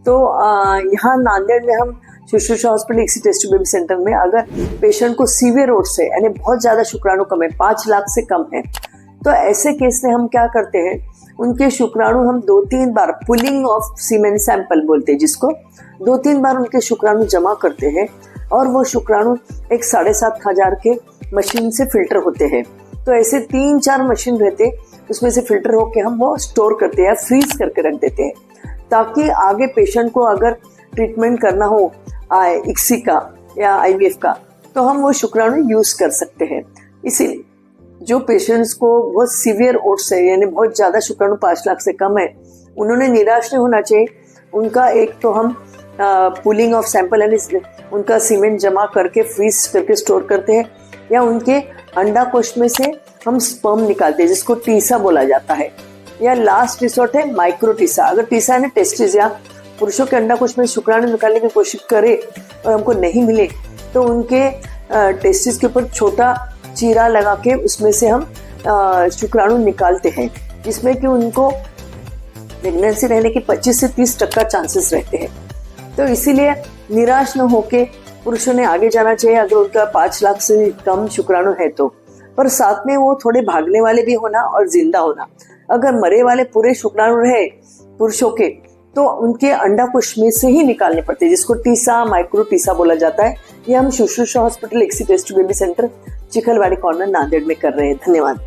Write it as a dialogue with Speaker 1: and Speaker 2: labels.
Speaker 1: तो यहाँ नांदेड़ में हम Shushrusha hospital ICSI test tube baby centre में अगर पेशेंट को सीवियर ओट्स है यानी बहुत ज़्यादा शुक्राणु कम है, 5 लाख से कम है, तो ऐसे केस में हम क्या करते हैं, उनके शुक्राणु हम 2-3 बार पुलिंग ऑफ सीमेन सैंपल बोलते हैं जिसको, 2-3 बार उनके शुक्राणु जमा करते हैं और वो शुक्राणु एक 7,500 के मशीन से फिल्टर होते हैं। तो ऐसे 3-4 मशीन रहते, उसमें से फिल्टर होके हम वो स्टोर करते हैं, फ्रीज करके रख देते हैं, ताकि आगे पेशेंट को अगर ट्रीटमेंट करना हो इक्सी का या आईवीएफ का तो हम वो शुक्राणु यूज कर सकते हैं। इसीलिए जो पेशेंट्स को बहुत सीवियर ओट्स है यानी बहुत ज़्यादा शुक्राणु 5 लाख से कम है, उन्होंने निराश नहीं होना चाहिए। उनका एक तो हम पुलिंग ऑफ सैंपल यानी उनका सीमेंट जमा करके फ्रीज करके स्टोर करते हैं, या उनके अंडाकोश में से हम स्पर्म निकालते हैं जिसको टीसा बोला जाता है, या लास्ट रिसोर्ट है माइक्रो टीसा। अगर टीसा यानी टेस्टिस या पुरुषों के अंडाकोश में शुक्राणु निकालने की कोशिश करे और हमको नहीं मिले तो उनके टेस्टिस के ऊपर छोटा चीरा लगा के उसमें से हम शुक्राणु निकालते हैं, जिसमें कि उनको प्रेगनेंसी रहने की 25 से 30% चांसेस रहते हैं। तो इसीलिए निराश न होके पुरुषों ने आगे जाना चाहिए अगर उनका 5 लाख से कम शुक्राणु है तो, पर साथ में वो थोड़े भागने वाले भी होना और जिंदा होना। अगर मरे वाले पूरे शुक्राणु रहे पुरुषों के तो उनके अंडाकोश में से ही निकालने पड़ते हैं, जिसको टीसा माइक्रो टीसा बोला जाता है। ये हम Shushrusha hospital ICSI test tube baby centre Chikhalwadi corner Nanded में कर रहे हैं। धन्यवाद।